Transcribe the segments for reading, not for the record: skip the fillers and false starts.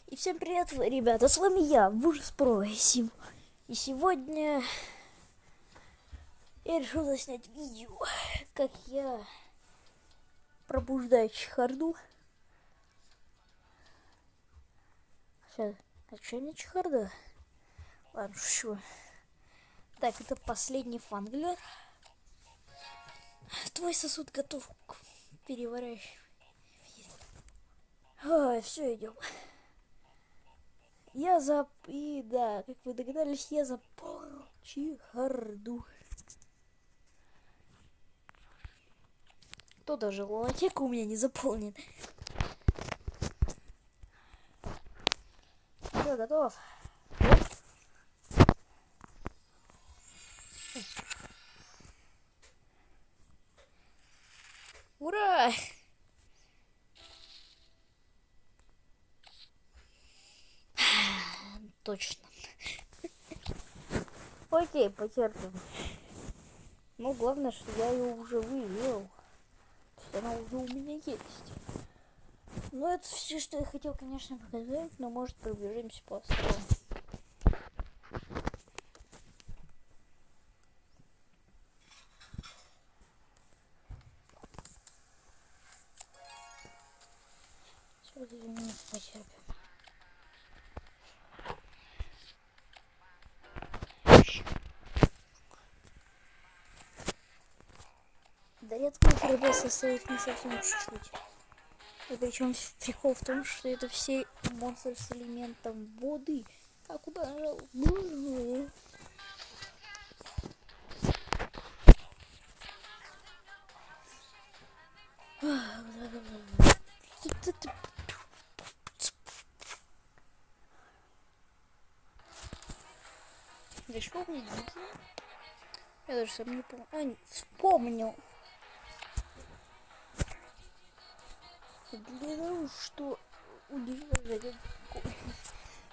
И всем привет, ребята, с вами я, Ужас Про. И сегодня я решил заснять видео, как я пробуждаю чехарду. Сейчас, а что не чехарда? Ладно, шучу. Так, это последний фанглер. Твой сосуд готов к переворачиванию. Ой, все, идем. И да, как вы догадались, я заполнил чехарду. То даже лунатека у меня не заполнен. Все, готов. Ура! Точно. Окей, потерпим. Ну, главное, что я ее уже вывел. Она уже у меня есть. Ну, это все, что я хотел, конечно, показать, но, может, пробежимся по острову. Все, 2 минуты потерпим. Да редкого прогресса состоит не совсем чуть-чуть. И причем прикол в том, что это все монстры с элементом воды. А куда нажал? Для чего мне нужно? Я даже сам не помню. А, не, вспомнил. Для того, что удивляет,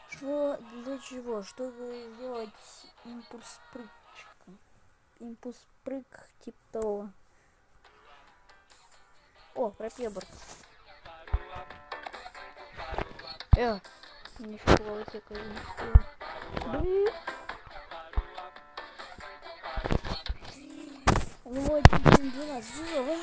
что для чего? Чтобы сделать импульс прыжка. Импульс прыг типа того. О, пропебр. Не школа тека, не школа. Блин. Вот, 12 живо.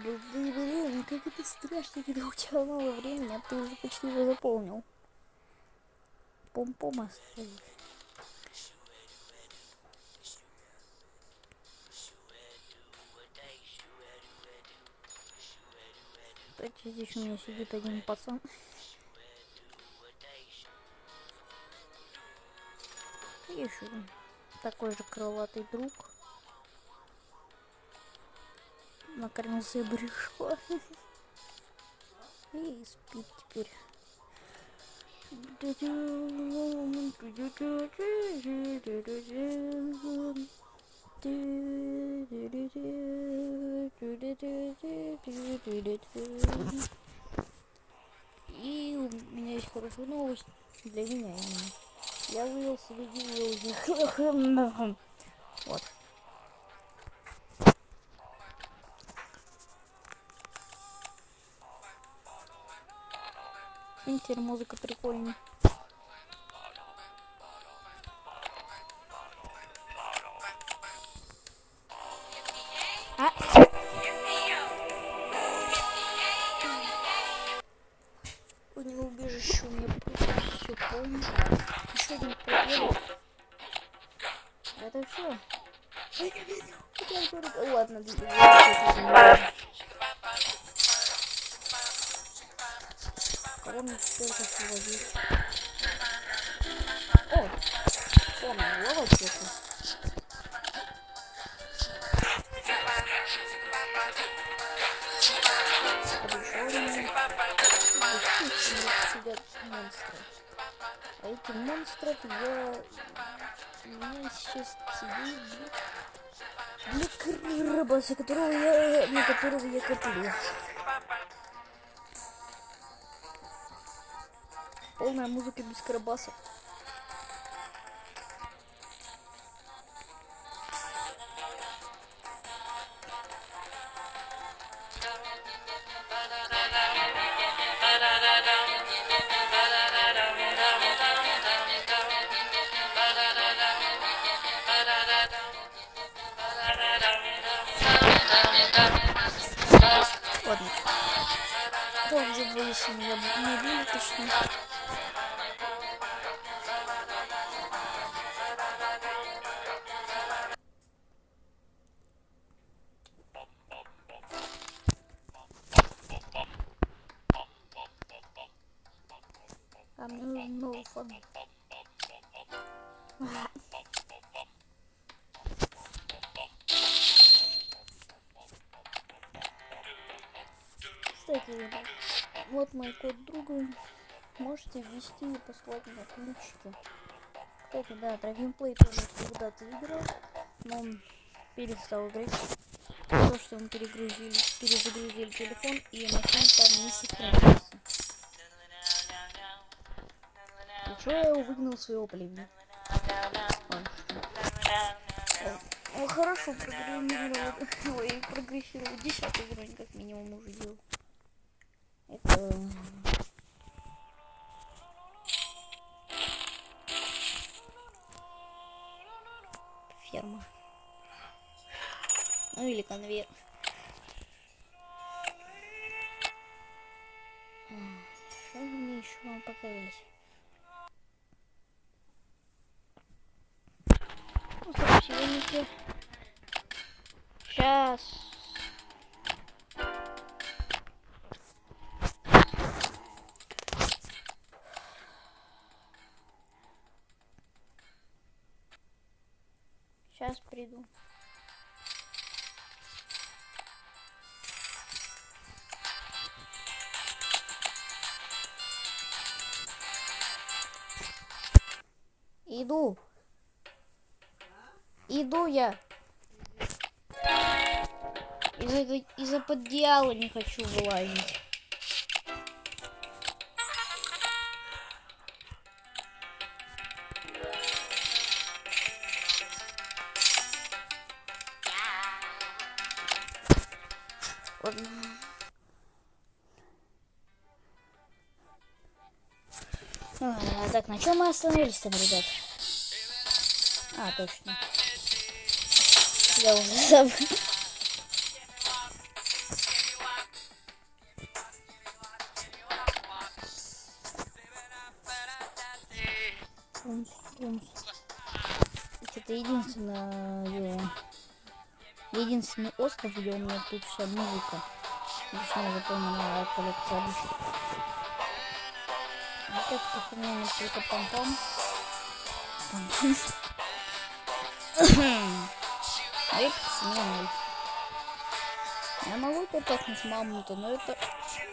Блин, как это страшно, когда у тебя мало времени, а ты уже почти его заполнил. Пом-пом оставить. Кстати, здесь у меня сидит один пацан. И еще такой же крылатый друг. Накормился брюшко. И спит теперь. И у меня есть хорошая новость для меня именно. Я вывел себе вот. Теперь музыка прикольная. Убежище у меня все полно. Еще один проблема. Это все. Ладно, кого мне теперь освободить? О, помню, ловотеку. Сидят монстры. А эти монстров у меня сейчас сидит для крабаса, на которого я коплю. Полная музыка без карабасов. если я не буду точно. А мне нужен новый фон. Кстати, ребят, вот мой код друга. Можете ввести и послать мне ключики. Кстати, да, Dragonplay тоже когда-то играл, но он перестал играть. То, что мы перезагрузили телефон, и на фон там не сохранился. И что я его выгнал своего племени? Он хорошо программировал, ой, прогрессировал 10-й уровень, как минимум уже делал. Это... ферма. Ну или конвейер. Что мне еще вам показать? Ну, сегодня сейчас. Сейчас приду. Иду. Иду я. Из-за поддеяла не хочу вылазить. Так, на чем мы остановились там, ребят? А, точно. Я уже забыл. Это единственный остров, где у меня тут вся музыка. Точнее, запомнила коллекция обычных. Вот это хрень, только пам-пам. Я могу попахнуть маму-то, но это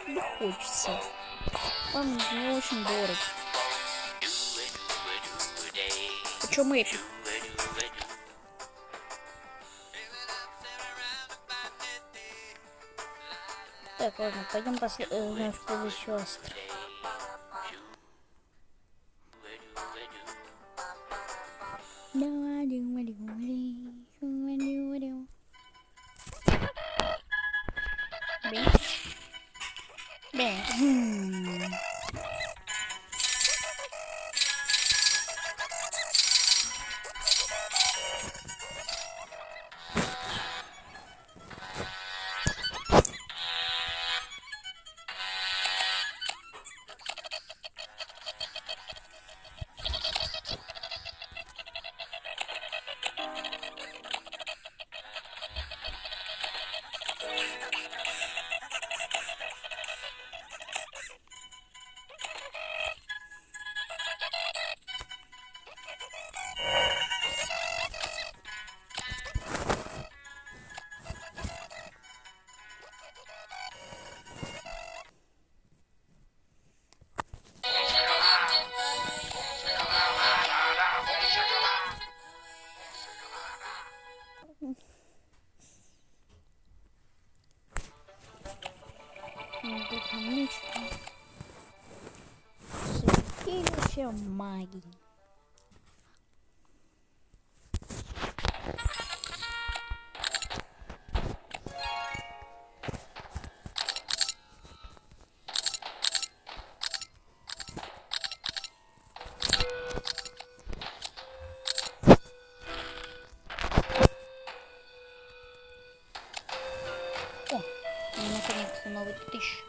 не хочется. Мам не очень дорого. Почему эпик? Так, ладно, пойдем посмотрим следующий остров. Святилище магии. О, наконец-то новый 1000.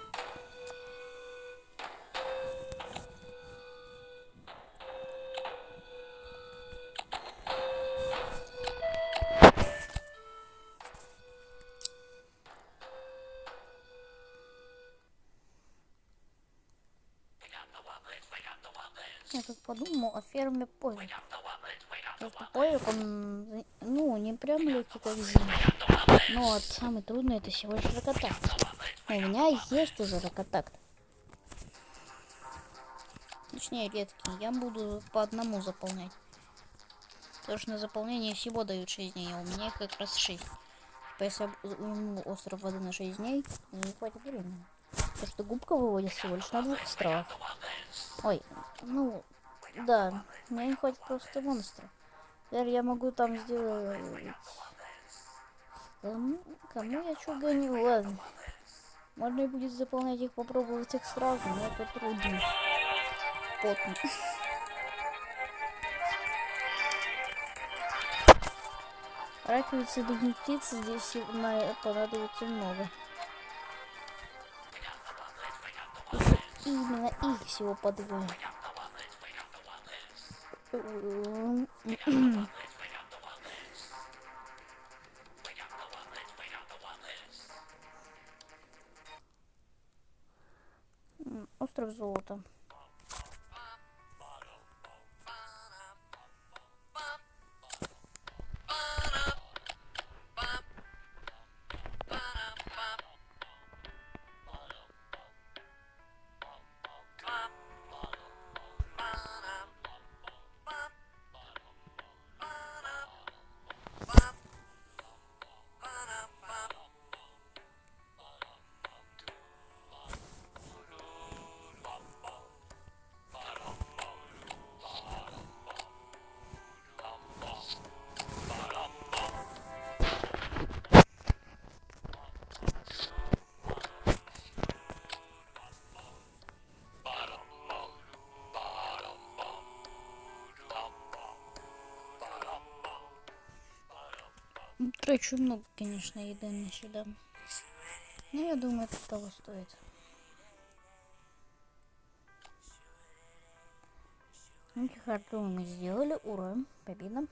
подумал о ферме Повик. Просто Повик, он, ну, не прям легкий как Зим. Но вот самый трудный это всего лишь ракотакт. У меня есть уже ракотакт. Точнее, редкий. Я буду по одному заполнять. Потому что на заполнение всего дают 6 дней, а у меня их как раз 6. Если уйму остров воды на 6 дней, не хватит времени. Потому что губка выводит всего лишь на 2 островах. Ой, ну, да, мне не хватит просто монстра. Теперь я могу там сделать... Кому я что гоню? Ладно. Можно будет заполнять их, попробовать их сразу, но это трудно. Потно. Раковицы и других птиц здесь понадобится много. Именно их всего по 2. Остров золота. Трачу много, конечно, еды на сюда. Но я думаю, это того стоит. Карту мы сделали. Ура! Победа.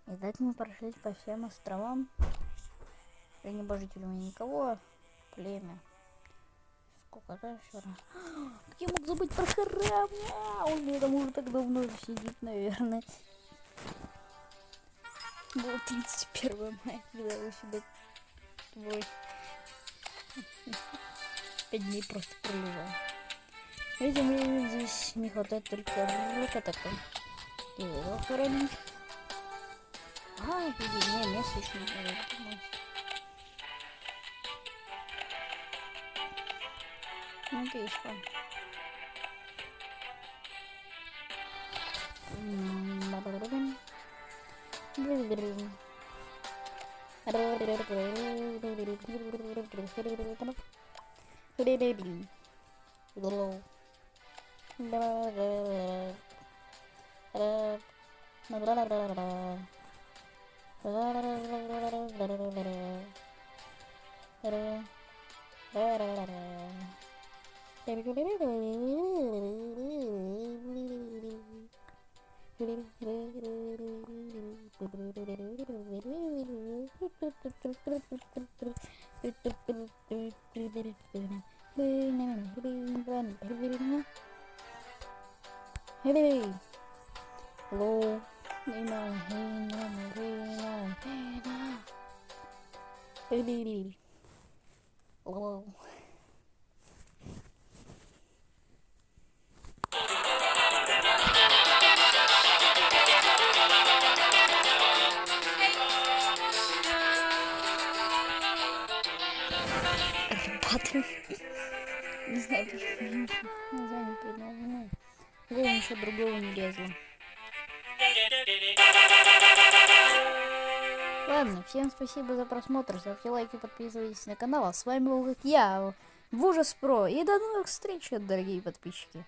И так мы прошлись по всем островам. Я небожителю никого. Племя. Сколько, да, все равно. Как я мог забыть про храм? Он мне там уже так давно сидит, наверное. Было 31 мая, когда я сюда 5 дней просто пролежал. Этим временем здесь не хватает только ракотакта. И его хоронить. Не, место еще не было. Ну, отлично. Hello. Hello. Не знаю, почему название придумал. Я ничего другого не лезла. Ладно, всем спасибо за просмотр, ставьте лайки, подписывайтесь на канал. А с вами был как я, Вужас Про. И до новых встреч, дорогие подписчики.